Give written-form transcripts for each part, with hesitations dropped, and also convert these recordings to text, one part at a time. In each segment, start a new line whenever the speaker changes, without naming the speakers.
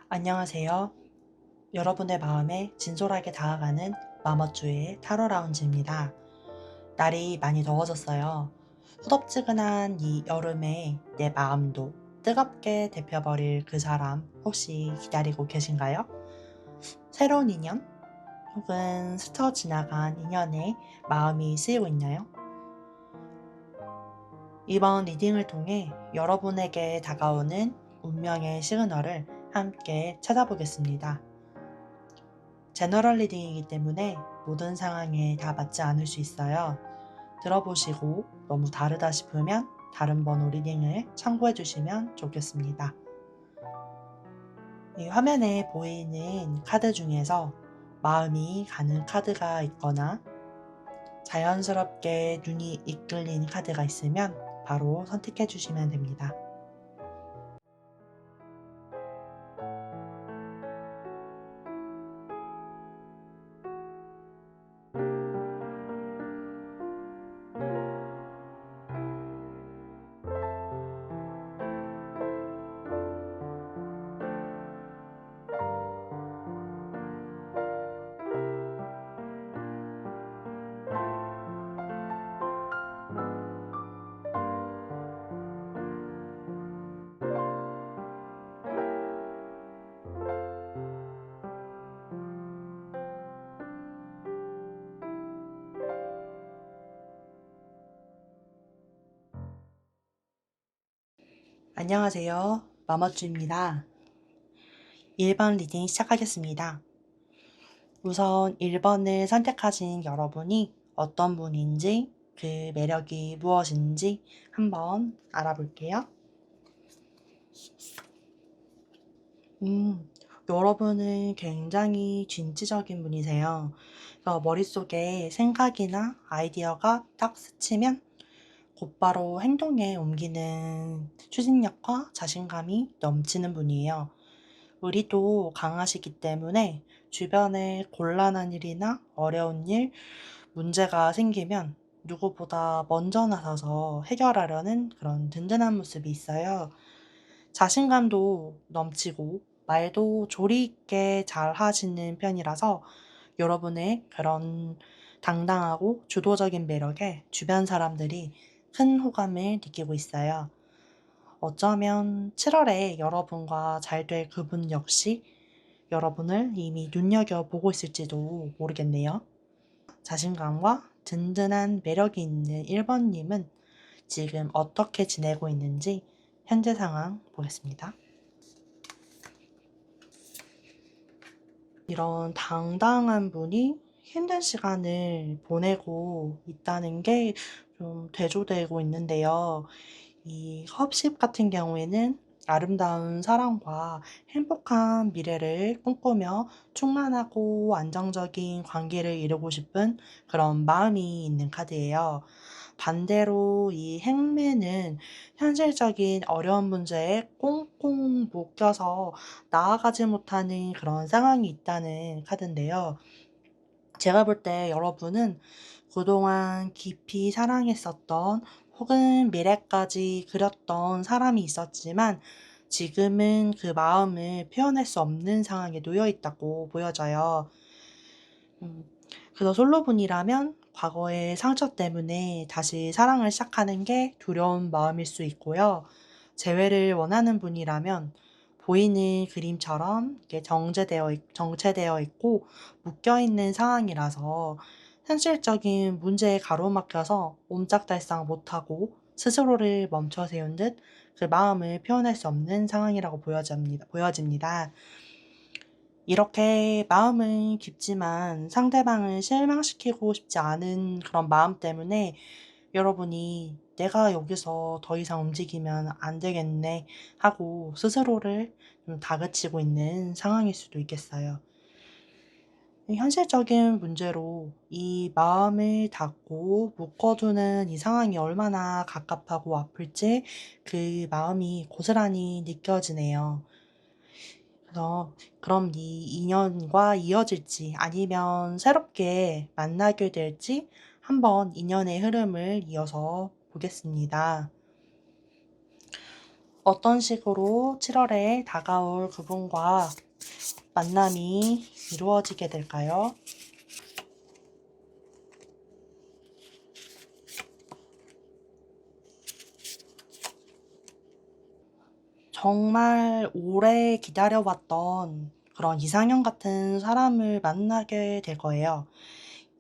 안녕하세요. 여러분의 마음에 진솔하게 다가가는 마머주의 타로 라운지입니다. 날이 많이 더워졌어요. 후덥지근한 이 여름에 내 마음도 뜨겁게 데펴버릴 그 사람 혹시 기다리고 계신가요? 새로운 인연? 혹은 스쳐 지나간 인연에 마음이 쓰이고 있나요? 이번 리딩을 통해 여러분에게 다가오는 운명의 시그널을 함께 찾아보겠습니다. 제너럴 리딩이기 때문에 모든 상황에 다 맞지 않을 수 있어요. 들어보시고 너무 다르다 싶으면 다른 번호 리딩을 참고해 주시면 좋겠습니다. 이 화면에 보이는 카드 중에서 마음이 가는 카드가 있거나 자연스럽게 눈이 이끌린 카드가 있으면 바로 선택해 주시면 됩니다. 안녕하세요. 마머쭈입니다. 1번 리딩 시작하겠습니다. 우선 1번을 선택하신 여러분이 어떤 분인지 그 매력이 무엇인지 한번 알아볼게요. 여러분은 굉장히 진취적인 분이세요. 그래서 머릿속에 생각이나 아이디어가 딱 스치면 곧바로 행동에 옮기는 추진력과 자신감이 넘치는 분이에요. 의리도 강하시기 때문에 주변에 곤란한 일이나 어려운 일, 문제가 생기면 누구보다 먼저 나서서 해결하려는 그런 든든한 모습이 있어요. 자신감도 넘치고 말도 조리 있게 잘 하시는 편이라서 여러분의 그런 당당하고 주도적인 매력에 주변 사람들이 큰 호감을 느끼고 있어요. 어쩌면 7월에 여러분과 잘 될 그분 역시 여러분을 이미 눈여겨보고 있을지도 모르겠네요. 자신감과 든든한 매력이 있는 1번님은 지금 어떻게 지내고 있는지 현재 상황 보겠습니다. 이런 당당한 분이 힘든 시간을 보내고 있다는 게 좀 대조되고 있는데요. 이 허브십 같은 경우에는 아름다운 사랑과 행복한 미래를 꿈꾸며 충만하고 안정적인 관계를 이루고 싶은 그런 마음이 있는 카드예요. 반대로 이 행매는 현실적인 어려운 문제에 꽁꽁 묶여서 나아가지 못하는 그런 상황이 있다는 카드인데요. 제가 볼 때 여러분은 그동안 깊이 사랑했었던 혹은 미래까지 그렸던 사람이 있었지만 지금은 그 마음을 표현할 수 없는 상황에 놓여 있다고 보여져요. 음, 그래서 솔로분이라면 과거의 상처 때문에 다시 사랑을 시작하는 게 두려운 마음일 수 있고요. 재회를 원하는 분이라면 보이는 그림처럼 이렇게 정체되어 있고 묶여 있는 상황이라서 현실적인 문제에 가로막혀서 옴짝달싹 못하고 스스로를 멈춰 세운 듯 그 마음을 표현할 수 없는 상황이라고 보여집니다. 이렇게 마음은 깊지만 상대방을 실망시키고 싶지 않은 그런 마음 때문에 여러분이 '내가 여기서 더 이상 움직이면 안 되겠네.' 하고 스스로를 좀 다그치고 있는 상황일 수도 있겠어요. 현실적인 문제로 이 마음을 닫고 묶어두는 이 상황이 얼마나 갑갑하고 아플지 그 마음이 고스란히 느껴지네요. 그래서 그럼 이 인연과 이어질지 아니면 새롭게 만나게 될지 한번 인연의 흐름을 이어서 보겠습니다. 어떤 식으로 7월에 다가올 그분과 만남이 이루어지게 될까요? 정말 오래 기다려왔던 그런 이상형 같은 사람을 만나게 될 거예요.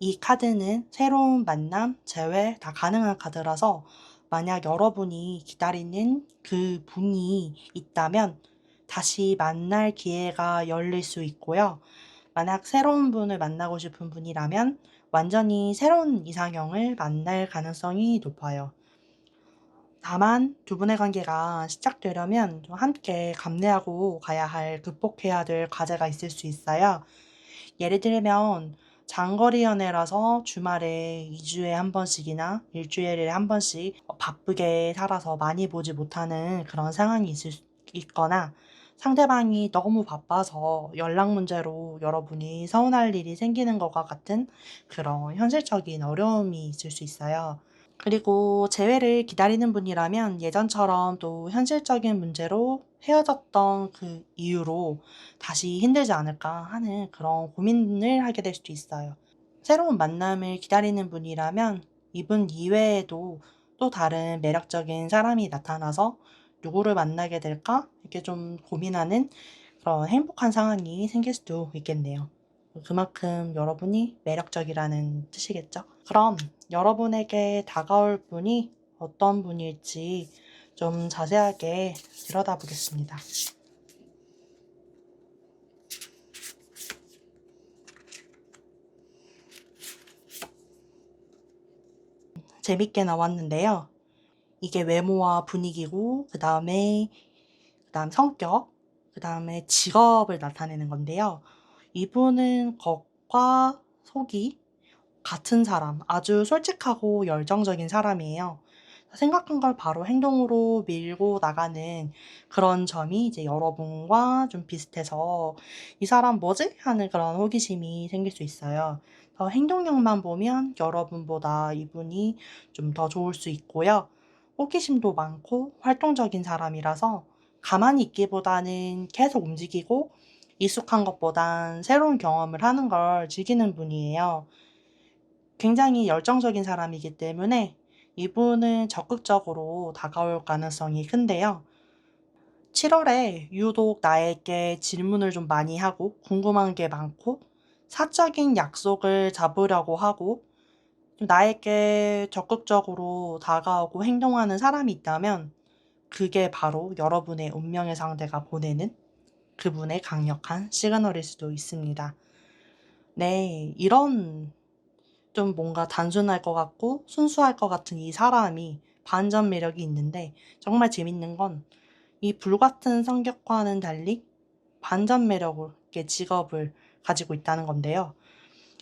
이 카드는 새로운 만남, 재회 다 가능한 카드라서 만약 여러분이 기다리는 그 분이 있다면 다시 만날 기회가 열릴 수 있고요. 만약 새로운 분을 만나고 싶은 분이라면 완전히 새로운 이상형을 만날 가능성이 높아요. 다만 두 분의 관계가 시작되려면 좀 함께 감내하고 가야 할, 극복해야 될 과제가 있을 수 있어요. 예를 들면 장거리 연애라서 주말에 2주에 한 번씩이나 일주일에 한 번씩 바쁘게 살아서 많이 보지 못하는 그런 상황이 있거나 상대방이 너무 바빠서 연락 문제로 여러분이 서운할 일이 생기는 것과 같은 그런 현실적인 어려움이 있을 수 있어요. 그리고 재회를 기다리는 분이라면 예전처럼 또 현실적인 문제로 헤어졌던 그 이유로 다시 힘들지 않을까 하는 그런 고민을 하게 될 수도 있어요. 새로운 만남을 기다리는 분이라면 이분 이외에도 또 다른 매력적인 사람이 나타나서 누구를 만나게 될까? 이렇게 좀 고민하는 그런 행복한 상황이 생길 수도 있겠네요. 그만큼 여러분이 매력적이라는 뜻이겠죠. 그럼 여러분에게 다가올 분이 어떤 분일지 좀 자세하게 들여다보겠습니다. 재밌게 나왔는데요. 이게 외모와 분위기고, 그다음 성격, 그다음에 직업을 나타내는 건데요. 이분은 겉과 속이 같은 사람, 아주 솔직하고 열정적인 사람이에요. 생각한 걸 바로 행동으로 밀고 나가는 그런 점이 이제 여러분과 좀 비슷해서 '이 사람 뭐지?' 하는 그런 호기심이 생길 수 있어요. 행동력만 보면 여러분보다 이분이 좀 더 좋을 수 있고요. 호기심도 많고 활동적인 사람이라서 가만히 있기보다는 계속 움직이고 익숙한 것보단 새로운 경험을 하는 걸 즐기는 분이에요. 굉장히 열정적인 사람이기 때문에 이분은 적극적으로 다가올 가능성이 큰데요. 7월에 유독 나에게 질문을 좀 많이 하고 궁금한 게 많고 사적인 약속을 잡으려고 하고 좀 나에게 적극적으로 다가오고 행동하는 사람이 있다면 그게 바로 여러분의 운명의 상대가 보내는 그분의 강력한 시그널일 수도 있습니다. 네, 이런 좀 뭔가 단순할 것 같고 순수할 것 같은 이 사람이 반전 매력이 있는데 정말 재밌는 건 이 불같은 성격과는 달리 반전 매력의 직업을 가지고 있다는 건데요.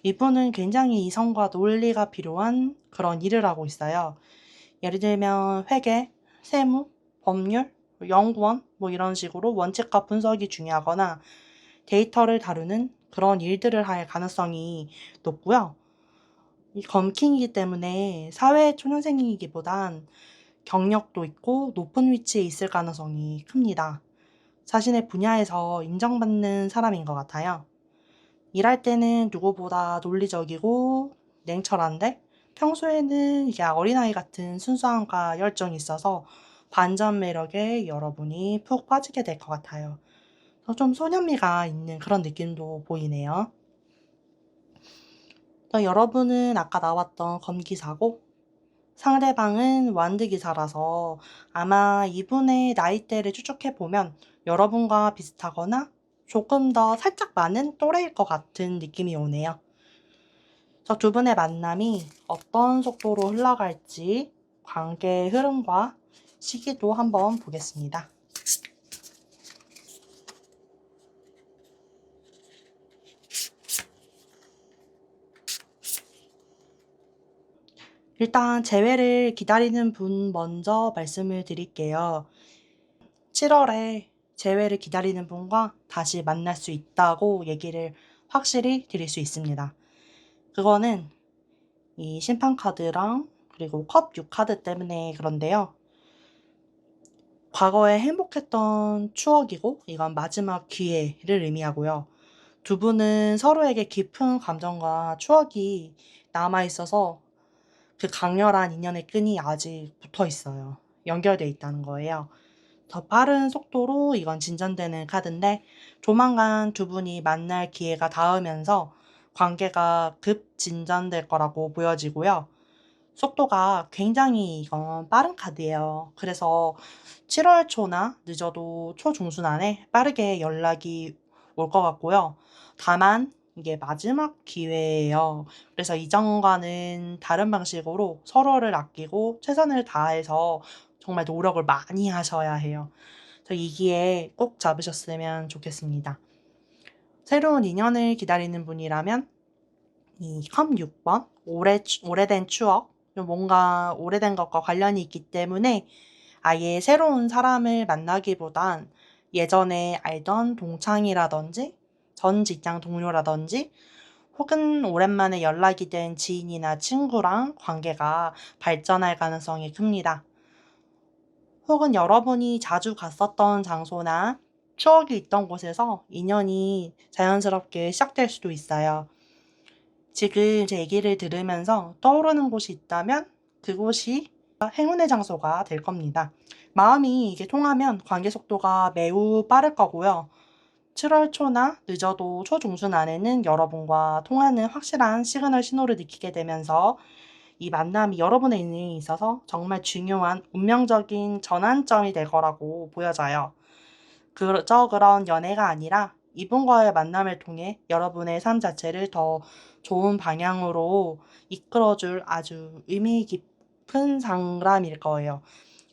이분은 굉장히 이성과 논리가 필요한 그런 일을 하고 있어요. 예를 들면 회계, 세무, 법률, 연구원 뭐 이런 식으로 원칙과 분석이 중요하거나 데이터를 다루는 그런 일들을 할 가능성이 높고요. 이 검킹이기 때문에 사회 초년생이기보단 경력도 있고 높은 위치에 있을 가능성이 큽니다. 자신의 분야에서 인정받는 사람인 것 같아요. 일할 때는 누구보다 논리적이고 냉철한데 평소에는 이게 어린아이 같은 순수함과 열정이 있어서 반전 매력에 여러분이 푹 빠지게 될 것 같아요. 좀 소년미가 있는 그런 느낌도 보이네요. 여러분은 아까 나왔던 검기사고 상대방은 완득이사라서 아마 이분의 나이대를 추적해 보면 여러분과 비슷하거나 조금 더 살짝 많은 또래일 것 같은 느낌이 오네요. 두 분의 만남이 어떤 속도로 흘러갈지 관계의 흐름과 시기도 한번 보겠습니다. 일단 재회를 기다리는 분 먼저 말씀을 드릴게요. 7월에 재회를 기다리는 분과 다시 만날 수 있다고 얘기를 확실히 드릴 수 있습니다. 그거는 이 심판 카드랑 그리고 컵 6 카드 때문에 그런데요. 과거에 행복했던 추억이고 이건 마지막 기회를 의미하고요. 두 분은 서로에게 깊은 감정과 추억이 남아 있어서 그 강렬한 인연의 끈이 아직 붙어 있어요. 연결돼 있다는 거예요. 더 빠른 속도로 이건 진전되는 카드인데 조만간 두 분이 만날 기회가 닿으면서 관계가 급 진전될 거라고 보여지고요. 속도가 굉장히 이건 빠른 카드예요. 그래서 7월 초나 늦어도 초중순 안에 빠르게 연락이 올 것 같고요. 다만 이게 마지막 기회예요. 그래서 이전과는 다른 방식으로 서로를 아끼고 최선을 다해서 정말 노력을 많이 하셔야 해요. 그래서 이 기회 꼭 잡으셨으면 좋겠습니다. 새로운 인연을 기다리는 분이라면 이 컵 6번 오래된 추억, 좀 뭔가 오래된 것과 관련이 있기 때문에 아예 새로운 사람을 만나기보단 예전에 알던 동창이라든지 전 직장 동료라든지 혹은 오랜만에 연락이 된 지인이나 친구랑 관계가 발전할 가능성이 큽니다. 혹은 여러분이 자주 갔었던 장소나 추억이 있던 곳에서 인연이 자연스럽게 시작될 수도 있어요. 지금 제 얘기를 들으면서 떠오르는 곳이 있다면 그곳이 행운의 장소가 될 겁니다. 마음이 이게 통하면 관계 속도가 매우 빠를 거고요. 7월 초나 늦어도 초중순 안에는 여러분과 통하는 확실한 시그널 신호를 느끼게 되면서 이 만남이 여러분의 인생에 있어서 정말 중요한 운명적인 전환점이 될 거라고 보여져요. 그저 그런 연애가 아니라 이분과의 만남을 통해 여러분의 삶 자체를 더 좋은 방향으로 이끌어줄 아주 의미 깊은 상담일 거예요.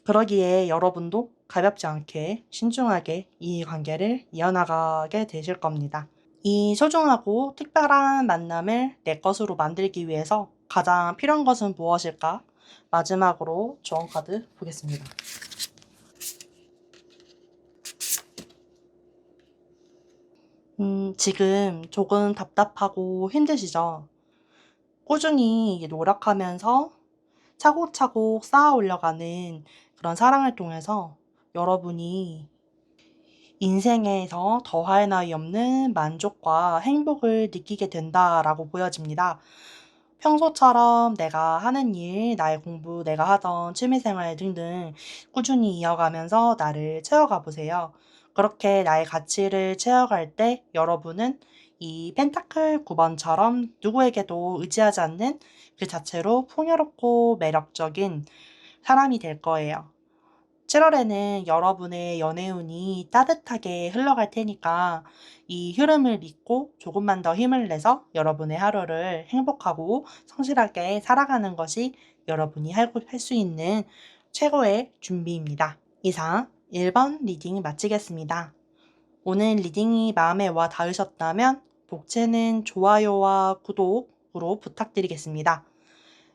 그러기에 여러분도 가볍지 않게 신중하게 이 관계를 이어나가게 되실 겁니다. 이 소중하고 특별한 만남을 내 것으로 만들기 위해서 가장 필요한 것은 무엇일까? 마지막으로 조언 카드 보겠습니다. 지금 조금 답답하고 힘드시죠? 꾸준히 노력하면서 차곡차곡 쌓아 올려가는 그런 사랑을 통해서 여러분이 인생에서 더할 나위 없는 만족과 행복을 느끼게 된다라고 보여집니다. 평소처럼 내가 하는 일, 나의 공부, 내가 하던 취미생활 등등 꾸준히 이어가면서 나를 채워가 보세요. 그렇게 나의 가치를 채워갈 때 여러분은 이 펜타클 9번처럼 누구에게도 의지하지 않는 그 자체로 풍요롭고 매력적인 사람이 될 거예요. 7월에는 여러분의 연애운이 따뜻하게 흘러갈 테니까 이 흐름을 믿고 조금만 더 힘을 내서 여러분의 하루를 행복하고 성실하게 살아가는 것이 여러분이 할 수 있는 최고의 준비입니다. 이상 1번 리딩 마치겠습니다. 오늘 리딩이 마음에 와 닿으셨다면 복채는 좋아요와 구독으로 부탁드리겠습니다.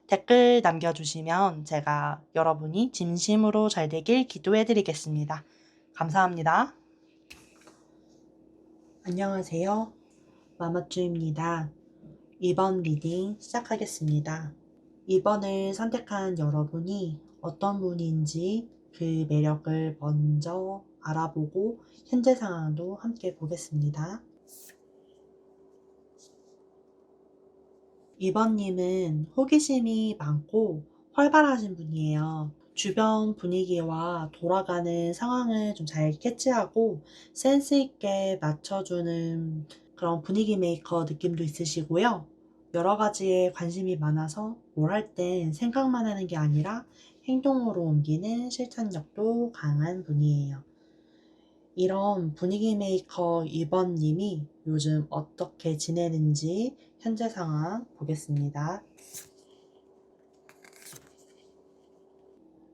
댓글 남겨주시면 제가 여러분이 진심으로 잘 되길 기도해드리겠습니다. 감사합니다. 안녕하세요. 마마쭈입니다. 이번 리딩 시작하겠습니다. 2번을 선택한 여러분이 어떤 분인지 그 매력을 먼저 알아보고 현재 상황도 함께 보겠습니다. 2번님은 호기심이 많고 활발하신 분이에요. 주변 분위기와 돌아가는 상황을 좀 잘 캐치하고 센스 있게 맞춰주는 그런 분위기 메이커 느낌도 있으시고요. 여러 가지에 관심이 많아서 뭘 할 땐 생각만 하는 게 아니라 행동으로 옮기는 실천력도 강한 분이에요. 이런 분위기 메이커 2번님이 요즘 어떻게 지내는지 현재 상황 보겠습니다.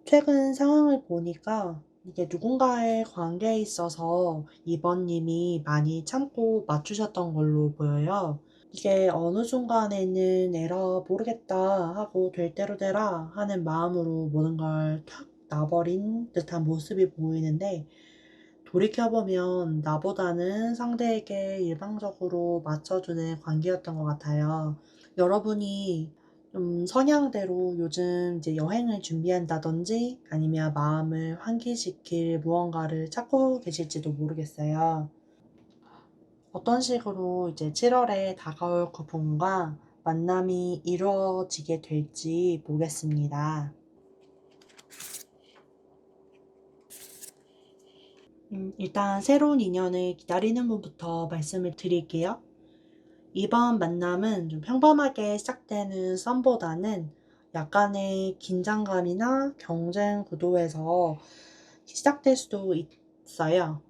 최근 상황을 보니까 이게 누군가의 관계에 있어서 2번님이 많이 참고 맞추셨던 걸로 보여요. 이게 어느 순간에는 에라 모르겠다 하고 될 대로 되라 하는 마음으로 모든 걸 탁 놔버린 듯한 모습이 보이는데 돌이켜보면 나보다는 상대에게 일방적으로 맞춰주는 관계였던 것 같아요. 여러분이 좀 성향대로 요즘 이제 여행을 준비한다든지 아니면 마음을 환기시킬 무언가를 찾고 계실지도 모르겠어요. 어떤 식으로 이제 7월에 다가올 그분과 만남이 이루어지게 될지 보겠습니다. 일단 새로운 인연을 기다리는 분부터 말씀을 드릴게요. 이번 만남은 좀 평범하게 시작되는 썸보다는 약간의 긴장감이나 경쟁 구도에서 시작될 수도 있어요.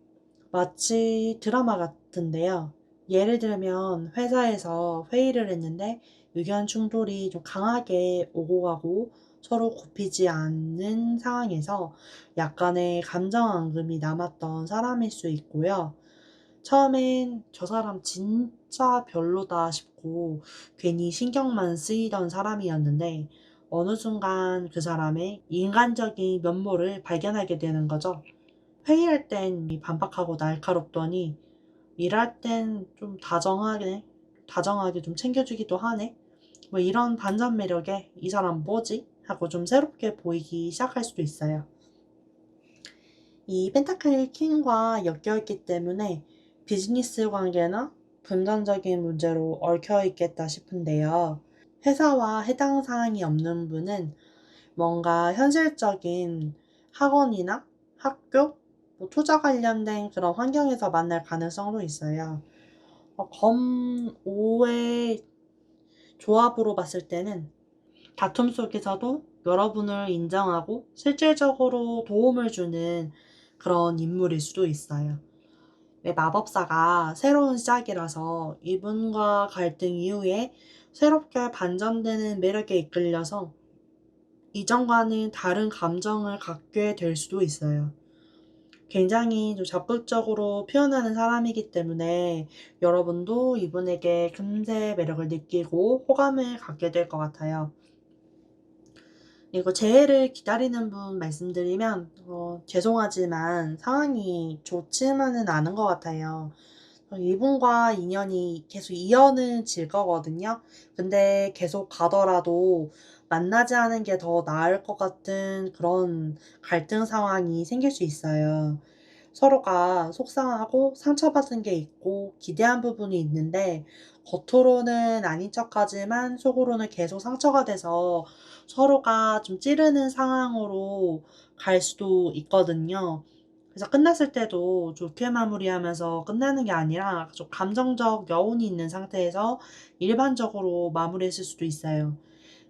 마치 드라마 같은데요. 예를 들면 회사에서 회의를 했는데 의견 충돌이 좀 강하게 오고 가고 서로 굽히지 않는 상황에서 약간의 감정 앙금이 남았던 사람일 수 있고요. 처음엔 저 사람 진짜 별로다 싶고 괜히 신경만 쓰이던 사람이었는데 어느 순간 그 사람의 인간적인 면모를 발견하게 되는 거죠. 회의할 땐 반박하고 날카롭더니 일할 땐 좀 다정하게 좀 챙겨주기도 하네. 뭐 이런 반전 매력에 이 사람 뭐지? 하고 좀 새롭게 보이기 시작할 수도 있어요. 이 펜타클 킹과 엮여있기 때문에 비즈니스 관계나 금전적인 문제로 얽혀 있겠다 싶은데요. 회사와 해당 사항이 없는 분은 뭔가 현실적인 학원이나 학교, 뭐 투자 관련된 그런 환경에서 만날 가능성도 있어요. 검, 오의 조합으로 봤을 때는 다툼 속에서도 여러분을 인정하고 실질적으로 도움을 주는 그런 인물일 수도 있어요. 왜 마법사가 새로운 시작이라서 이분과 갈등 이후에 새롭게 반전되는 매력에 이끌려서 이전과는 다른 감정을 갖게 될 수도 있어요. 굉장히 좀 적극적으로 표현하는 사람이기 때문에 여러분도 이분에게 금세 매력을 느끼고 호감을 갖게 될 것 같아요. 그리고 재해를 기다리는 분 말씀드리면 죄송하지만 상황이 좋지만은 않은 것 같아요. 이분과 인연이 계속 이어는 질 거거든요. 근데 계속 가더라도 만나지 않은 게 더 나을 것 같은 그런 갈등 상황이 생길 수 있어요. 서로가 속상하고 상처받은 게 있고 기대한 부분이 있는데 겉으로는 아닌 척하지만 속으로는 계속 상처가 돼서 서로가 좀 찌르는 상황으로 갈 수도 있거든요. 그래서 끝났을 때도 좋게 마무리하면서 끝나는 게 아니라 좀 감정적 여운이 있는 상태에서 일반적으로 마무리했을 수도 있어요.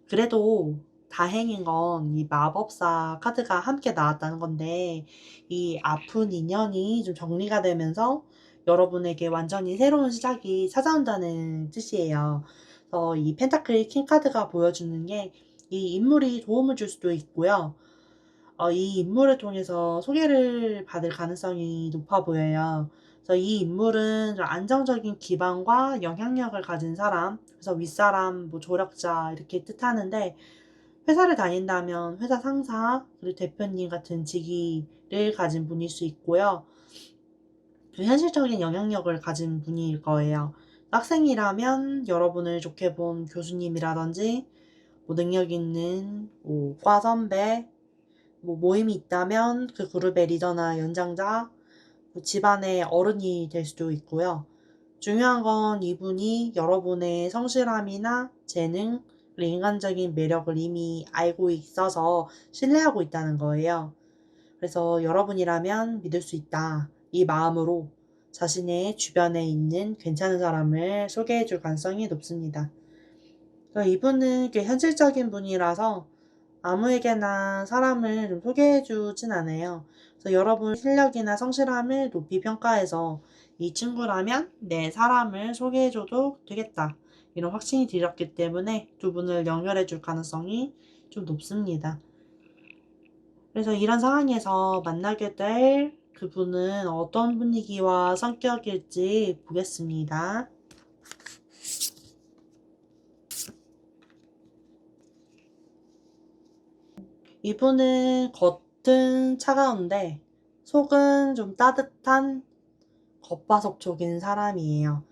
그래도 다행인 건 이 마법사 카드가 함께 나왔다는 건데 이 아픈 인연이 좀 정리가 되면서 여러분에게 완전히 새로운 시작이 찾아온다는 뜻이에요. 그래서 이 펜타클 킹 카드가 보여주는 게 이 인물이 도움을 줄 수도 있고요. 이 인물을 통해서 소개를 받을 가능성이 높아 보여요. 그래서 이 인물은 좀 안정적인 기반과 영향력을 가진 사람, 그래서 윗사람, 뭐 조력자 이렇게 뜻하는데 회사를 다닌다면 회사 상사, 그리고 대표님 같은 직위를 가진 분일 수 있고요. 좀 현실적인 영향력을 가진 분일 거예요. 학생이라면 여러분을 좋게 본 교수님이라든지 뭐 능력 있는 과 선배, 뭐 모임이 있다면 그 그룹의 리더나 연장자, 뭐 집안의 어른이 될 수도 있고요. 중요한 건 이분이 여러분의 성실함이나 재능, 그리고 인간적인 매력을 이미 알고 있어서 신뢰하고 있다는 거예요. 그래서 여러분이라면 믿을 수 있다. 이 마음으로 자신의 주변에 있는 괜찮은 사람을 소개해 줄 가능성이 높습니다. 이분은 꽤 현실적인 분이라서 아무에게나 사람을 좀 소개해 주진 않아요. 그래서 여러분 실력이나 성실함을 높이 평가해서 이 친구라면 내 사람을 소개해 줘도 되겠다. 이런 확신이 들었기 때문에 두 분을 연결해 줄 가능성이 좀 높습니다. 그래서 이런 상황에서 만나게 될 그분은 어떤 분위기와 성격일지 보겠습니다. 이분은 겉은 차가운데 속은 좀 따뜻한 겉바속촉인 사람이에요.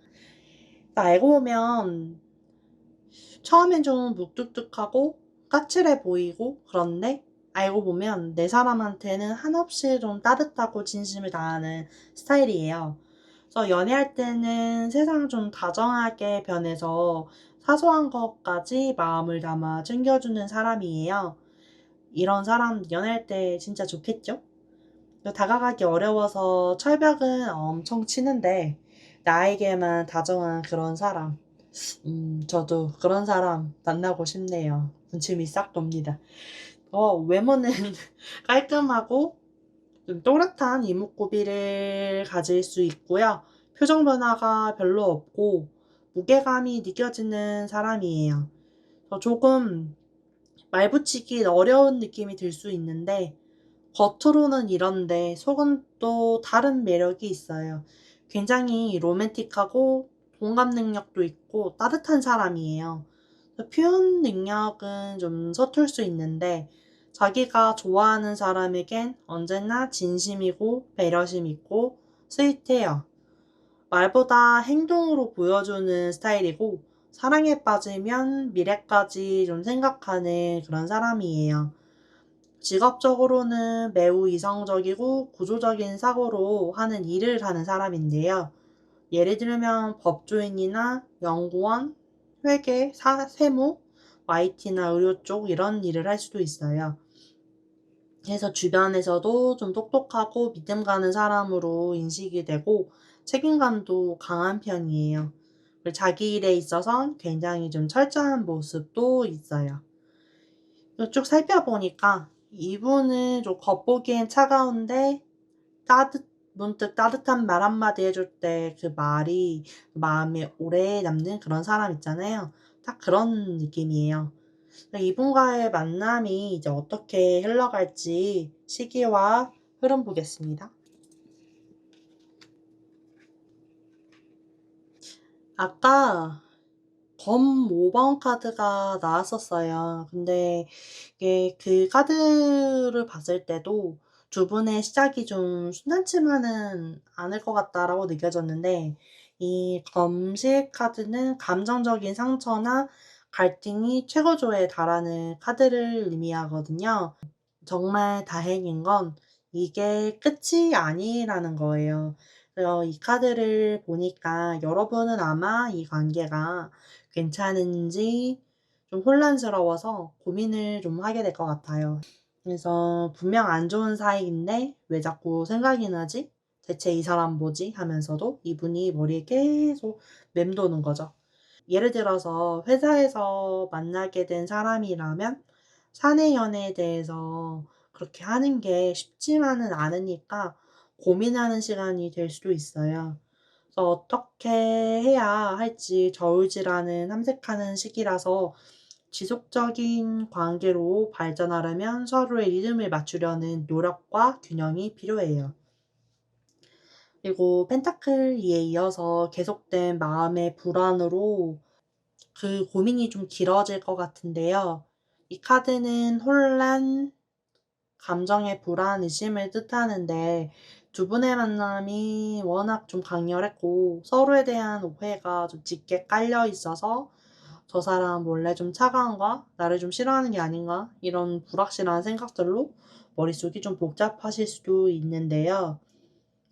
알고 보면 처음엔 좀 묵뚝뚝하고 까칠해 보이고 그런데 알고 보면 내 사람한테는 한없이 좀 따뜻하고 진심을 다하는 스타일이에요. 그래서 연애할 때는 세상 좀 다정하게 변해서 사소한 것까지 마음을 담아 챙겨주는 사람이에요. 이런 사람 연애할 때 진짜 좋겠죠? 다가가기 어려워서 철벽은 엄청 치는데 나에게만 다정한 그런 사람. 저도 그런 사람 만나고 싶네요. 군침이 싹 돕니다. 외모는 깔끔하고 좀 또렷한 이목구비를 가질 수 있고요. 표정 변화가 별로 없고 무게감이 느껴지는 사람이에요. 조금 말 붙이기 어려운 느낌이 들 수 있는데 겉으로는 이런데 속은 또 다른 매력이 있어요. 굉장히 로맨틱하고 공감 능력도 있고 따뜻한 사람이에요. 표현 능력은 좀 서툴 수 있는데 자기가 좋아하는 사람에겐 언제나 진심이고 배려심 있고 스윗해요. 말보다 행동으로 보여주는 스타일이고 사랑에 빠지면 미래까지 좀 생각하는 그런 사람이에요. 직업적으로는 매우 이성적이고 구조적인 사고로 하는 일을 하는 사람인데요. 예를 들면 법조인이나 연구원, 회계, 세무, IT나 의료 쪽 이런 일을 할 수도 있어요. 그래서 주변에서도 좀 똑똑하고 믿음 가는 사람으로 인식이 되고 책임감도 강한 편이에요. 그리고 자기 일에 있어선 굉장히 좀 철저한 모습도 있어요. 쭉 살펴보니까 이분은 좀 겉보기엔 차가운데 문득 따뜻한 말 한마디 해줄 때 그 말이 마음에 오래 남는 그런 사람 있잖아요. 딱 그런 느낌이에요. 이분과의 만남이 이제 어떻게 흘러갈지 시기와 흐름 보겠습니다. 아까 검 5번 카드가 나왔었어요. 근데 이게 그 카드를 봤을 때도 두 분의 시작이 좀 순탄치만은 않을 것 같다라고 느껴졌는데 이 검실 카드는 감정적인 상처나 갈등이 최고조에 달하는 카드를 의미하거든요. 정말 다행인 건 이게 끝이 아니라는 거예요. 그래서 이 카드를 보니까 여러분은 아마 이 관계가 괜찮은지 좀 혼란스러워서 고민을 좀 하게 될 것 같아요. 그래서 분명 안 좋은 사이인데 왜 자꾸 생각이 나지? 대체 이 사람 뭐지? 하면서도 이분이 머리에 계속 맴도는 거죠. 예를 들어서 회사에서 만나게 된 사람이라면 사내 연애에 대해서 그렇게 하는 게 쉽지만은 않으니까 고민하는 시간이 될 수도 있어요. 그래서 어떻게 해야 할지 저울질하는 탐색하는 시기라서 지속적인 관계로 발전하려면 서로의 리듬을 맞추려는 노력과 균형이 필요해요. 그리고 펜타클 에 이어서 계속된 마음의 불안으로 그 고민이 좀 길어질 것 같은데요. 이 카드는 혼란, 감정의 불안, 의심을 뜻하는데 두 분의 만남이 워낙 좀 강렬했고 서로에 대한 오해가 좀 짙게 깔려 있어서 저 사람 원래 좀 차가운가? 나를 좀 싫어하는 게 아닌가? 이런 불확실한 생각들로 머릿속이 좀 복잡하실 수도 있는데요.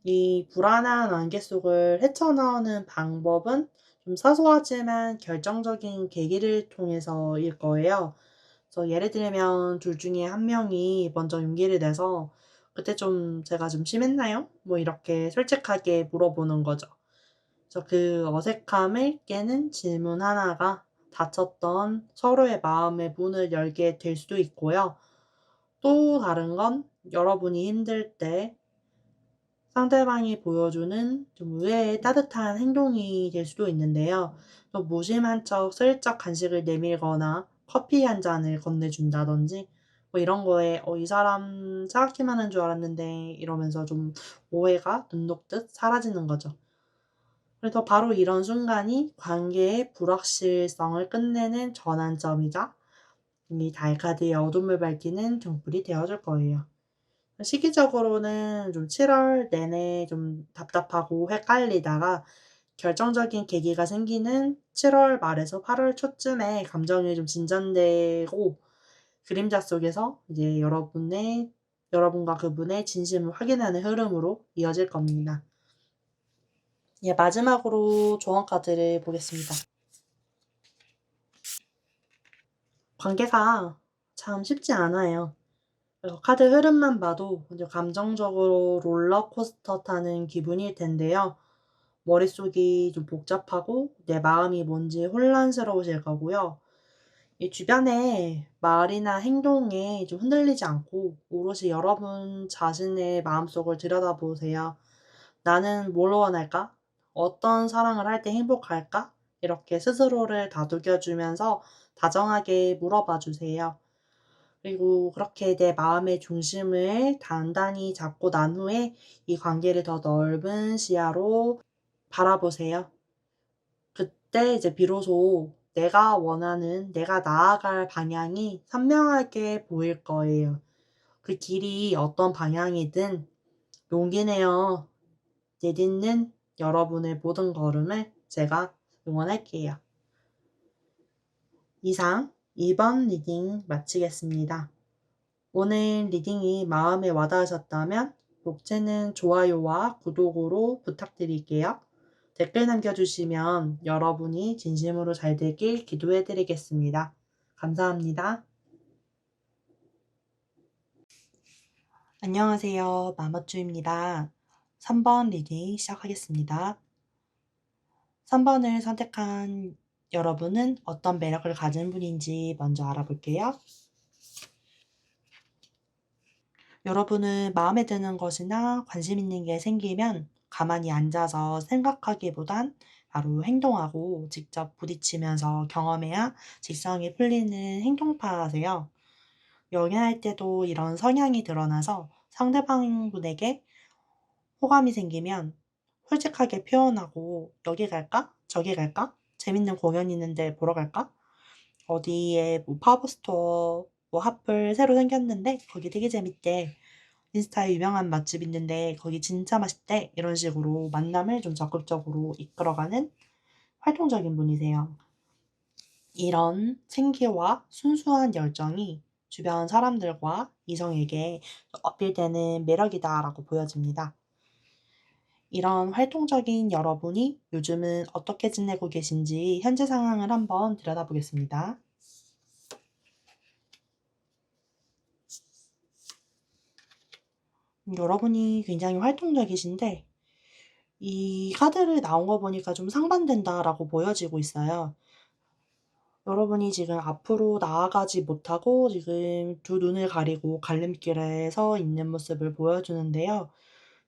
이 불안한 안개 속을 헤쳐나오는 방법은 좀 사소하지만 결정적인 계기를 통해서일 거예요. 그래서 예를 들면 둘 중에 한 명이 먼저 용기를 내서 그때 좀 제가 좀 심했나요? 뭐 이렇게 솔직하게 물어보는 거죠. 그래서 그 어색함을 깨는 질문 하나가 닫혔던 서로의 마음의 문을 열게 될 수도 있고요. 또 다른 건 여러분이 힘들 때 상대방이 보여주는 좀 의외의 따뜻한 행동이 될 수도 있는데요. 또 무심한 척 슬쩍 간식을 내밀거나 커피 한 잔을 건네준다든지 뭐 이런 거에 이 사람 차갑기만 한 줄 알았는데 이러면서 좀 오해가 눈 녹듯 사라지는 거죠. 그래서 바로 이런 순간이 관계의 불확실성을 끝내는 전환점이자 이 달카드의 어둠을 밝히는 등불이 되어줄 거예요. 시기적으로는 좀 7월 내내 좀 답답하고 헷갈리다가 결정적인 계기가 생기는 7월 말에서 8월 초쯤에 감정이 좀 진전되고 그림자 속에서 이제 여러분과 그분의 진심을 확인하는 흐름으로 이어질 겁니다. 예, 마지막으로 조언 카드를 보겠습니다. 관계가 참 쉽지 않아요. 그래서 카드 흐름만 봐도 이제 감정적으로 롤러코스터 타는 기분일 텐데요. 머릿속이 좀 복잡하고 내 마음이 뭔지 혼란스러우실 거고요. 이 주변의 말이나 행동에 좀 흔들리지 않고 오롯이 여러분 자신의 마음속을 들여다보세요. 나는 뭘 원할까? 어떤 사랑을 할 때 행복할까? 이렇게 스스로를 다독여주면서 다정하게 물어봐 주세요. 그리고 그렇게 내 마음의 중심을 단단히 잡고 난 후에 이 관계를 더 넓은 시야로 바라보세요. 그때 이제 비로소 내가 원하는, 내가 나아갈 방향이 선명하게 보일 거예요. 그 길이 어떤 방향이든 용기 내어 내딛는 여러분의 모든 걸음을 제가 응원할게요. 이상 2번 리딩 마치겠습니다. 오늘 리딩이 마음에 와닿으셨다면 목재는 좋아요와 구독으로 부탁드릴게요. 댓글 남겨주시면 여러분이 진심으로 잘 되길 기도해드리겠습니다. 감사합니다. 안녕하세요. 마머쭈입니다. 3번 리딩 시작하겠습니다. 3번을 선택한 여러분은 어떤 매력을 가진 분인지 먼저 알아볼게요. 여러분은 마음에 드는 것이나 관심 있는 게 생기면 가만히 앉아서 생각하기보단 바로 행동하고 직접 부딪히면서 경험해야 직성이 풀리는 행동파세요. 연애할 때도 이런 성향이 드러나서 상대방분에게 호감이 생기면 솔직하게 표현하고 여기 갈까? 저기 갈까? 재밌는 공연 있는데 보러 갈까? 어디에 뭐 파브스토어 뭐 핫플 새로 생겼는데 거기 되게 재밌대. 인스타에 유명한 맛집 있는데 거기 진짜 맛있대. 이런 식으로 만남을 좀 적극적으로 이끌어가는 활동적인 분이세요. 이런 생기와 순수한 열정이 주변 사람들과 이성에게 어필되는 매력이다라고 보여집니다. 이런 활동적인 여러분이 요즘은 어떻게 지내고 계신지 현재 상황을 한번 들여다보겠습니다. 여러분이 굉장히 활동적이신데 이 카드를 나온 거 보니까 좀 상반된다라고 보여지고 있어요. 여러분이 지금 앞으로 나아가지 못하고 지금 두 눈을 가리고 갈림길에 서 있는 모습을 보여주는데요.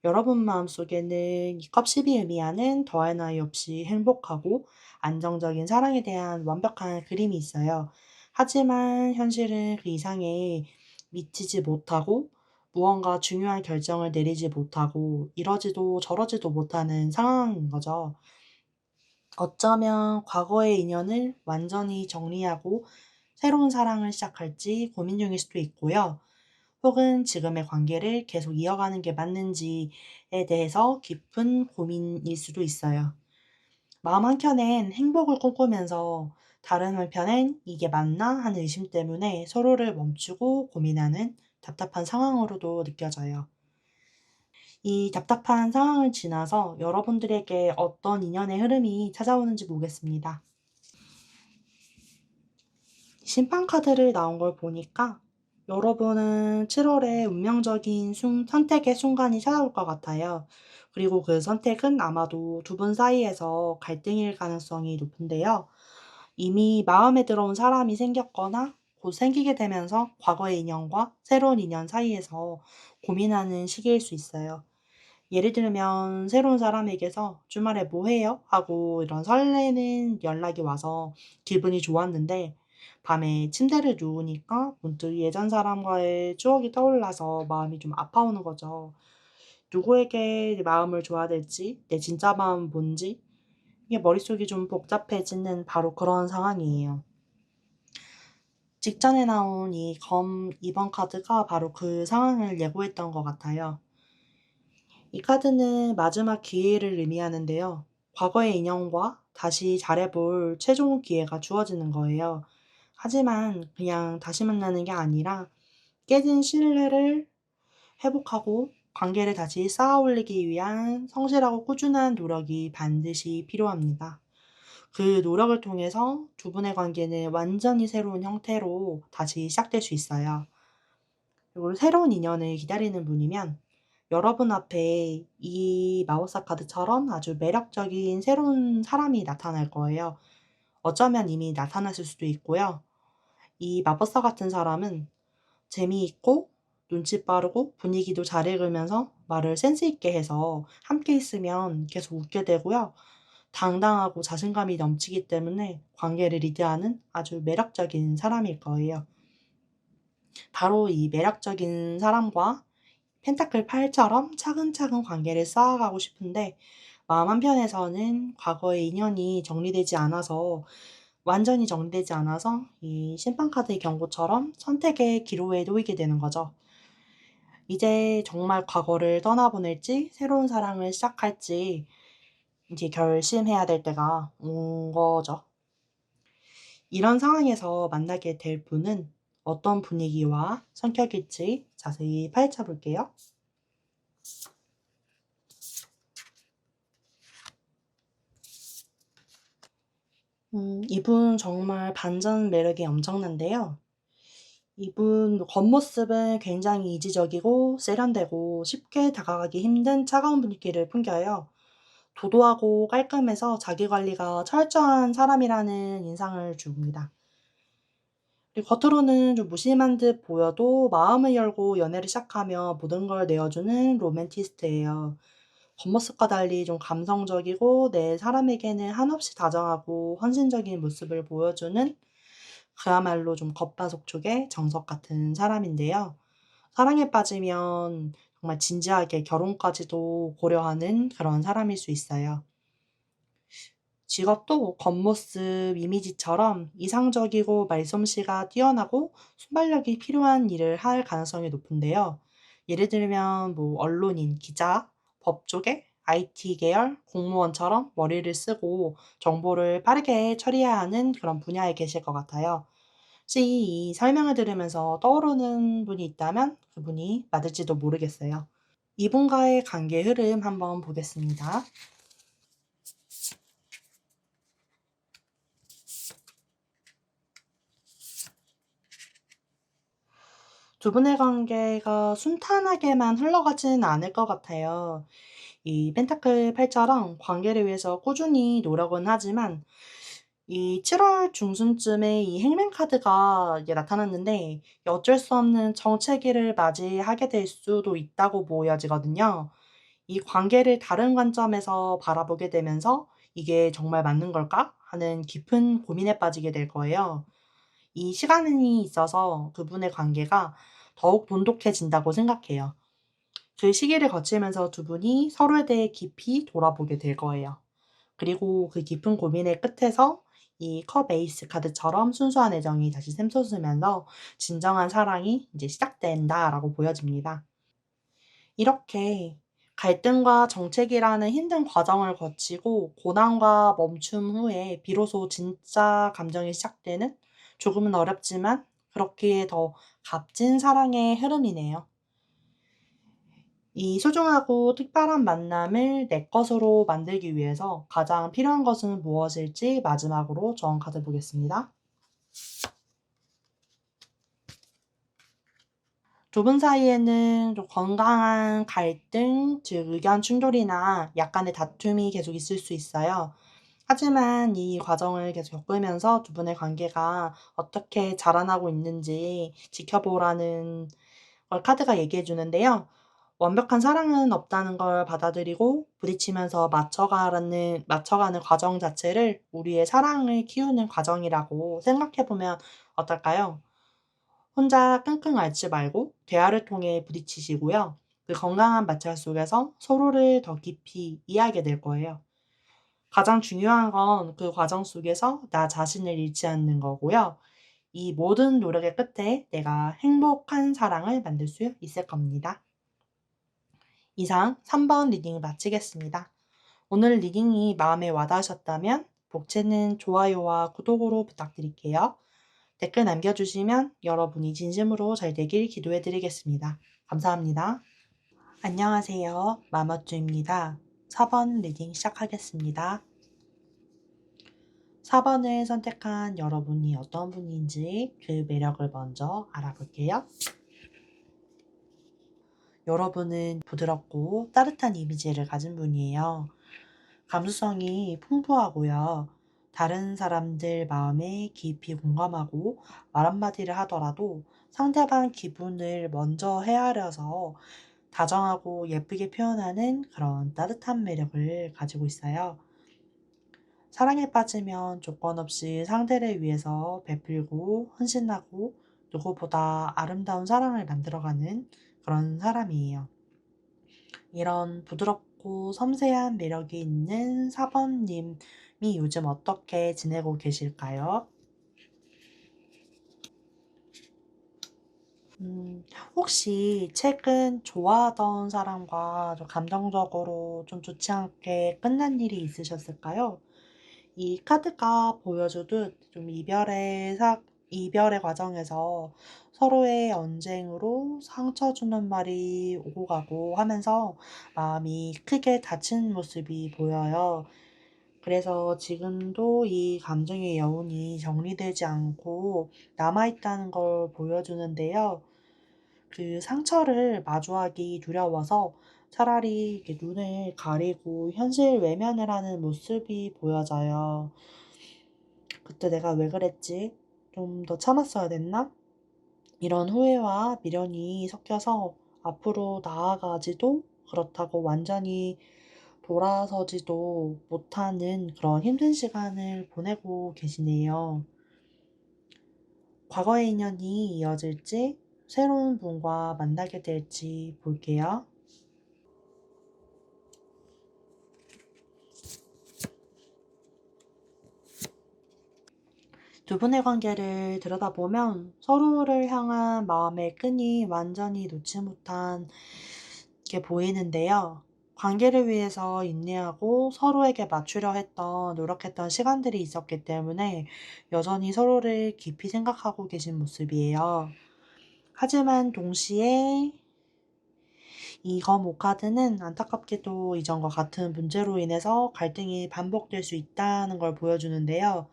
여러분 마음속에는 이 컵10이 의미하는 더할 나위 없이 행복하고 안정적인 사랑에 대한 완벽한 그림이 있어요. 하지만 현실은 그 이상에 미치지 못하고 무언가 중요한 결정을 내리지 못하고 이러지도 저러지도 못하는 상황인 거죠. 어쩌면 과거의 인연을 완전히 정리하고 새로운 사랑을 시작할지 고민 중일 수도 있고요. 혹은 지금의 관계를 계속 이어가는 게 맞는지에 대해서 깊은 고민일 수도 있어요. 마음 한켠엔 행복을 꿈꾸면서 다른 한편엔 이게 맞나 하는 의심 때문에 서로를 멈추고 고민하는 답답한 상황으로도 느껴져요. 이 답답한 상황을 지나서 여러분들에게 어떤 인연의 흐름이 찾아오는지 보겠습니다. 심판 카드를 나온 걸 보니까 여러분은 7월에 운명적인 선택의 순간이 찾아올 것 같아요. 그리고 그 선택은 아마도 두 분 사이에서 갈등일 가능성이 높은데요. 이미 마음에 들어온 사람이 생겼거나 곧 생기게 되면서 과거의 인연과 새로운 인연 사이에서 고민하는 시기일 수 있어요. 예를 들면 새로운 사람에게서 "주말에 뭐 해요?" 하고 이런 설레는 연락이 와서 기분이 좋았는데 밤에 침대를 누우니까 문득 예전 사람과의 추억이 떠올라서 마음이 좀 아파오는 거죠. 누구에게 마음을 줘야 될지, 내 진짜 마음은 뭔지 이게 머릿속이 좀 복잡해지는 바로 그런 상황이에요. 직전에 나온 이 검 2번 카드가 바로 그 상황을 예고했던 것 같아요. 이 카드는 마지막 기회를 의미하는데요. 과거의 인연과 다시 잘해볼 최종 기회가 주어지는 거예요. 하지만 그냥 다시 만나는 게 아니라 깨진 신뢰를 회복하고 관계를 다시 쌓아 올리기 위한 성실하고 꾸준한 노력이 반드시 필요합니다. 그 노력을 통해서 두 분의 관계는 완전히 새로운 형태로 다시 시작될 수 있어요. 그리고 새로운 인연을 기다리는 분이면 여러분 앞에 이 마법사 카드처럼 아주 매력적인 새로운 사람이 나타날 거예요. 어쩌면 이미 나타났을 수도 있고요. 이 마법사 같은 사람은 재미있고 눈치 빠르고 분위기도 잘 읽으면서 말을 센스 있게 해서 함께 있으면 계속 웃게 되고요. 당당하고 자신감이 넘치기 때문에 관계를 리드하는 아주 매력적인 사람일 거예요. 바로 이 매력적인 사람과 펜타클 8처럼 차근차근 관계를 쌓아가고 싶은데 마음 한편에서는 과거의 인연이 정리되지 않아서 완전히 정리되지 않아서 이 심판카드의 경고처럼 선택의 기로에 놓이게 되는 거죠. 이제 정말 과거를 떠나보낼지 새로운 사랑을 시작할지 이제 결심해야 될 때가 온 거죠. 이런 상황에서 만나게 될 분은 어떤 분위기와 성격일지 자세히 파헤쳐 볼게요. 이분 정말 반전 매력이 엄청난데요. 이분 겉모습은 굉장히 이지적이고 세련되고 쉽게 다가가기 힘든 차가운 분위기를 풍겨요. 도도하고 깔끔해서 자기 관리가 철저한 사람이라는 인상을 줍니다. 그리고 겉으로는 좀 무심한 듯 보여도 마음을 열고 연애를 시작하며 모든 걸 내어주는 로맨티스트예요. 겉모습과 달리 좀 감성적이고 내 사람에게는 한없이 다정하고 헌신적인 모습을 보여주는 그야말로 좀 겉바속촉의 정석 같은 사람인데요. 사랑에 빠지면 정말 진지하게 결혼까지도 고려하는 그런 사람일 수 있어요. 직업도 겉모습, 이미지처럼 이상적이고 말솜씨가 뛰어나고 순발력이 필요한 일을 할 가능성이 높은데요. 예를 들면 뭐 언론인, 기자, 법조계, IT 계열, 공무원처럼 머리를 쓰고 정보를 빠르게 처리해야 하는 그런 분야에 계실 것 같아요. 혹시 이 설명을 들으면서 떠오르는 분이 있다면 그분이 맞을지도 모르겠어요. 이분과의 관계 흐름 한번 보겠습니다. 두 분의 관계가 순탄하게만 흘러가지는 않을 것 같아요. 이 펜타클 8자랑 관계를 위해서 꾸준히 노력은 하지만 이 7월 중순쯤에 이 행맨 카드가 이제 나타났는데 어쩔 수 없는 정체기를 맞이하게 될 수도 있다고 보여지거든요. 이 관계를 다른 관점에서 바라보게 되면서 '이게 정말 맞는 걸까?' 하는 깊은 고민에 빠지게 될 거예요. 이 시간이 있어서 그분의 관계가 더욱 돈독해진다고 생각해요. 그 시기를 거치면서 두 분이 서로에 대해 깊이 돌아보게 될 거예요. 그리고 그 깊은 고민의 끝에서 이 컵 에이스 카드처럼 순수한 애정이 다시 샘솟으면서 진정한 사랑이 이제 시작된다라고 보여집니다. 이렇게 갈등과 정책이라는 힘든 과정을 거치고 고난과 멈춤 후에 비로소 진짜 감정이 시작되는 조금은 어렵지만 그렇기에 더 값진 사랑의 흐름이네요. 이 소중하고 특별한 만남을 내 것으로 만들기 위해서 가장 필요한 것은 무엇일지 마지막으로 조언 카드 보겠습니다. 두 분 사이에는 좀 건강한 갈등, 즉 의견 충돌이나 약간의 다툼이 계속 있을 수 있어요. 하지만 이 과정을 계속 겪으면서 두 분의 관계가 어떻게 자라나고 있는지 지켜보라는 걸 카드가 얘기해 주는데요. 완벽한 사랑은 없다는 걸 받아들이고 부딪히면서 맞춰가는 과정 자체를 우리의 사랑을 키우는 과정이라고 생각해 보면 어떨까요? 혼자 끙끙 앓지 말고 대화를 통해 부딪히시고요. 그 건강한 마찰 속에서 서로를 더 깊이 이해하게 될 거예요. 가장 중요한 건 그 과정 속에서 나 자신을 잃지 않는 거고요. 이 모든 노력의 끝에 내가 행복한 사랑을 만들 수 있을 겁니다. 이상 3번 리딩을 마치겠습니다. 오늘 리딩이 마음에 와닿으셨다면 복채는 좋아요와 구독으로 부탁드릴게요. 댓글 남겨주시면 여러분이 진심으로 잘 되길 기도해드리겠습니다. 감사합니다. 안녕하세요. 마머쭈입니다. 4번 리딩 시작하겠습니다. 4번을 선택한 여러분이 어떤 분인지 그 매력을 먼저 알아볼게요. 여러분은 부드럽고 따뜻한 이미지를 가진 분이에요. 감수성이 풍부하고요. 다른 사람들 마음에 깊이 공감하고 말 한마디를 하더라도 상대방 기분을 먼저 헤아려서 다정하고 예쁘게 표현하는 그런 따뜻한 매력을 가지고 있어요. 사랑에 빠지면 조건 없이 상대를 위해서 베풀고 헌신하고 누구보다 아름다운 사랑을 만들어가는 그런 사람이에요. 이런 부드럽고 섬세한 매력이 있는 4번님이 요즘 어떻게 지내고 계실까요? 혹시 최근 좋아하던 사람과 좀 감정적으로 좀 좋지 않게 끝난 일이 있으셨을까요? 이 카드가 보여주듯 좀 이별의 과정에서 서로의 언쟁으로 상처 주는 말이 오고 가고 하면서 마음이 크게 다친 모습이 보여요. 그래서 지금도 이 감정의 여운이 정리되지 않고 남아있다는 걸 보여주는데요. 그 상처를 마주하기 두려워서 차라리 이렇게 눈을 가리고 현실 외면을 하는 모습이 보여져요. 그때 내가 왜 그랬지? 좀 더 참았어야 됐나? 이런 후회와 미련이 섞여서 앞으로 나아가지도 그렇다고 완전히 돌아서지도 못하는 그런 힘든 시간을 보내고 계시네요. 과거의 인연이 이어질지 새로운 분과 만나게 될지 볼게요. 두 분의 관계를 들여다보면 서로를 향한 마음의 끈이 완전히 놓지 못한 게 보이는데요. 관계를 위해서 인내하고 서로에게 맞추려 노력했던 시간들이 있었기 때문에 여전히 서로를 깊이 생각하고 계신 모습이에요. 하지만 동시에 이 검 5카드는 안타깝게도 이전과 같은 문제로 인해서 갈등이 반복될 수 있다는 걸 보여주는데요.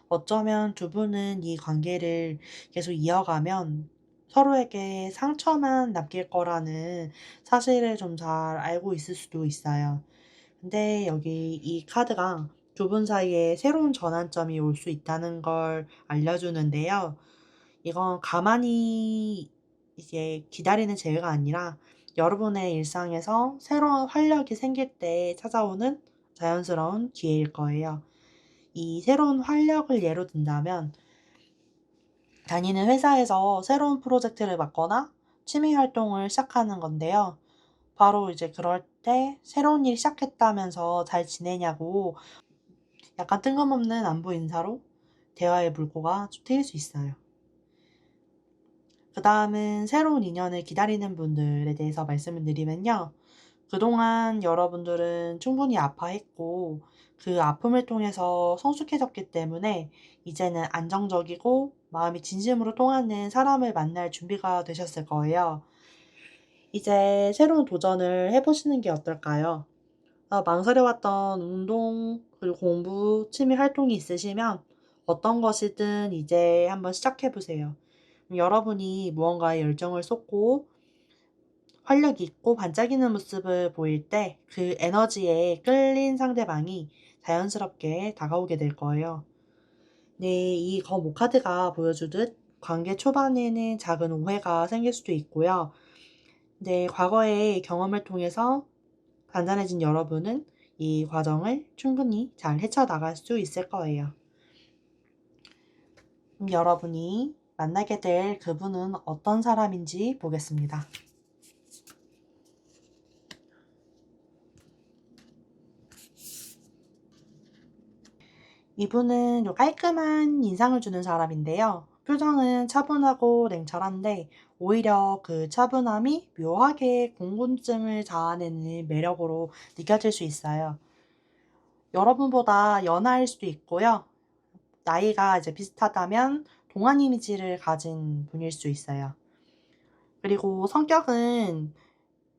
어쩌면 두 분은 이 관계를 계속 이어가면 서로에게 상처만 남길 거라는 사실을 좀 잘 알고 있을 수도 있어요. 근데 여기 이 카드가 두 분 사이에 새로운 전환점이 올 수 있다는 걸 알려주는데요. 이건 가만히 이제 기다리는 재회가 아니라 여러분의 일상에서 새로운 활력이 생길 때 찾아오는 자연스러운 기회일 거예요. 이 새로운 활력을 예로 든다면 다니는 회사에서 새로운 프로젝트를 맡거나 취미 활동을 시작하는 건데요. 바로 이제 그럴 때 새로운 일 시작했다면서 잘 지내냐고 약간 뜬금없는 안부 인사로 대화의 물꼬가 좀 트일 수 있어요. 그 다음은 새로운 인연을 기다리는 분들에 대해서 말씀을 드리면요. 그동안 여러분들은 충분히 아파했고 그 아픔을 통해서 성숙해졌기 때문에 이제는 안정적이고 마음이 진심으로 통하는 사람을 만날 준비가 되셨을 거예요. 이제 새로운 도전을 해보시는 게 어떨까요? 망설여왔던 운동, 그리고 공부, 취미 활동이 있으시면 어떤 것이든 이제 한번 시작해보세요. 여러분이 무언가에 열정을 쏟고 활력 있고 반짝이는 모습을 보일 때 그 에너지에 끌린 상대방이 자연스럽게 다가오게 될 거예요. 네, 이 거모 카드가 보여주듯 관계 초반에는 작은 오해가 생길 수도 있고요. 네, 과거의 경험을 통해서 단단해진 여러분은 이 과정을 충분히 잘 헤쳐나갈 수 있을 거예요. 여러분이 만나게 될 그분은 어떤 사람인지 보겠습니다. 이분은 좀 깔끔한 인상을 주는 사람인데요. 표정은 차분하고 냉철한데 오히려 그 차분함이 묘하게 공공증을 자아내는 매력으로 느껴질 수 있어요. 여러분보다 연하일 수도 있고요. 나이가 이제 비슷하다면 동안 이미지를 가진 분일 수 있어요. 그리고 성격은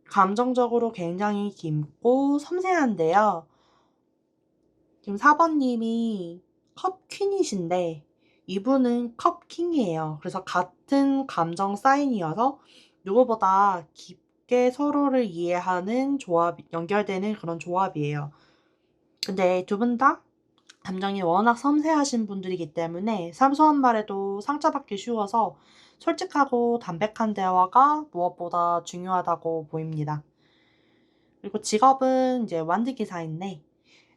감정적으로 굉장히 깊고 섬세한데요. 지금 4번님이 컵 퀸이신데 이분은 컵 킹이에요. 그래서 같은 감정 사인이어서 누구보다 깊게 서로를 이해하는 연결되는 그런 조합이에요. 근데 두 분 다 감정이 워낙 섬세하신 분들이기 때문에 사소한 말에도 상처받기 쉬워서 솔직하고 담백한 대화가 무엇보다 중요하다고 보입니다. 그리고 직업은 이제 완득기사인데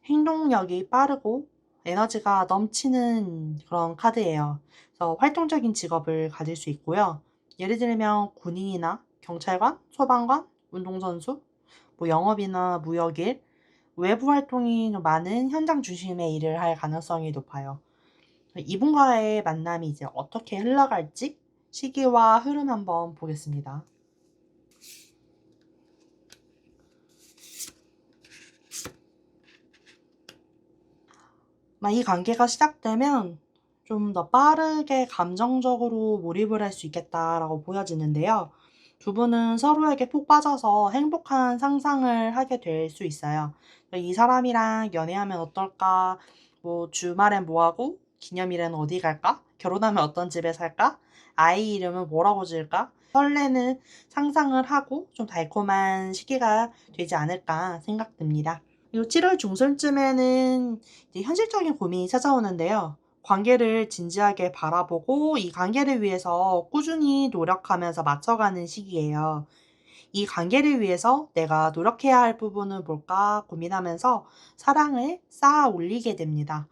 행동력이 빠르고 에너지가 넘치는 그런 카드예요. 그래서 활동적인 직업을 가질 수 있고요. 예를 들면 군인이나 경찰관, 소방관, 운동선수, 뭐 영업이나 무역일, 외부 활동이 많은 현장 중심의 일을 할 가능성이 높아요. 이분과의 만남이 이제 어떻게 흘러갈지 시기와 흐름 한번 보겠습니다. 이 관계가 시작되면 좀 더 빠르게 감정적으로 몰입을 할 수 있겠다라고 보여지는데요. 두 분은 서로에게 푹 빠져서 행복한 상상을 하게 될 수 있어요. 이 사람이랑 연애하면 어떨까? 뭐 주말엔 뭐 하고? 기념일엔 어디 갈까? 결혼하면 어떤 집에 살까? 아이 이름은 뭐라고 지을까? 설레는 상상을 하고 좀 달콤한 시기가 되지 않을까 생각됩니다. 그리고 7월 중순쯤에는 이제 현실적인 고민이 찾아오는데요. 관계를 진지하게 바라보고 이 관계를 위해서 꾸준히 노력하면서 맞춰가는 시기예요. 이 관계를 위해서 내가 노력해야 할 부분은 뭘까 고민하면서 사랑을 쌓아 올리게 됩니다.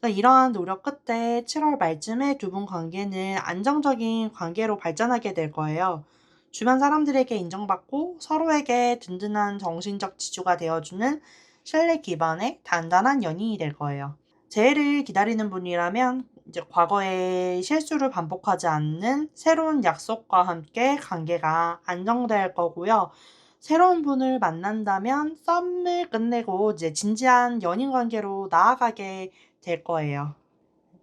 그러니까 이러한 노력 끝에 7월 말쯤에 두 분 관계는 안정적인 관계로 발전하게 될 거예요. 주변 사람들에게 인정받고 서로에게 든든한 정신적 지주가 되어주는 신뢰 기반의 단단한 연인이 될 거예요. 재회를 기다리는 분이라면 이제 과거의 실수를 반복하지 않는 새로운 약속과 함께 관계가 안정될 거고요. 새로운 분을 만난다면 썸을 끝내고 이제 진지한 연인 관계로 나아가게 될 거예요.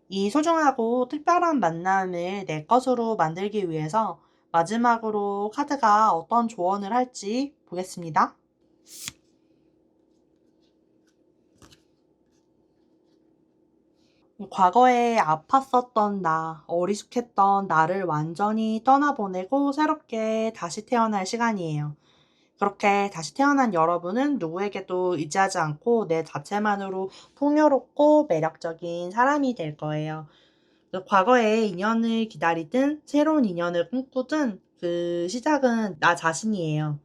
이 소중하고 특별한 만남을 내 것으로 만들기 위해서 마지막으로 카드가 어떤 조언을 할지 보겠습니다. 과거에 아팠었던 나, 어리숙했던 나를 완전히 떠나보내고 새롭게 다시 태어날 시간이에요. 그렇게 다시 태어난 여러분은 누구에게도 의지하지 않고 내 자체만으로 풍요롭고 매력적인 사람이 될 거예요. 과거의 인연을 기다리든 새로운 인연을 꿈꾸든 그 시작은 나 자신이에요.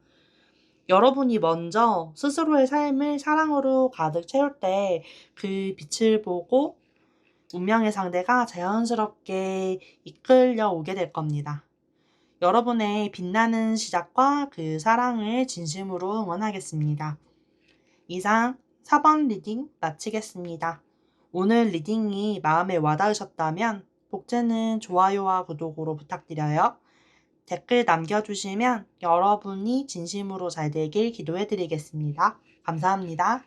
여러분이 먼저 스스로의 삶을 사랑으로 가득 채울 때 그 빛을 보고 운명의 상대가 자연스럽게 이끌려 오게 될 겁니다. 여러분의 빛나는 시작과 그 사랑을 진심으로 응원하겠습니다. 이상 4번 리딩 마치겠습니다. 오늘 리딩이 마음에 와닿으셨다면 복제는 좋아요와 구독으로 부탁드려요. 댓글 남겨주시면 여러분이 진심으로 잘 되길 기도해드리겠습니다. 감사합니다.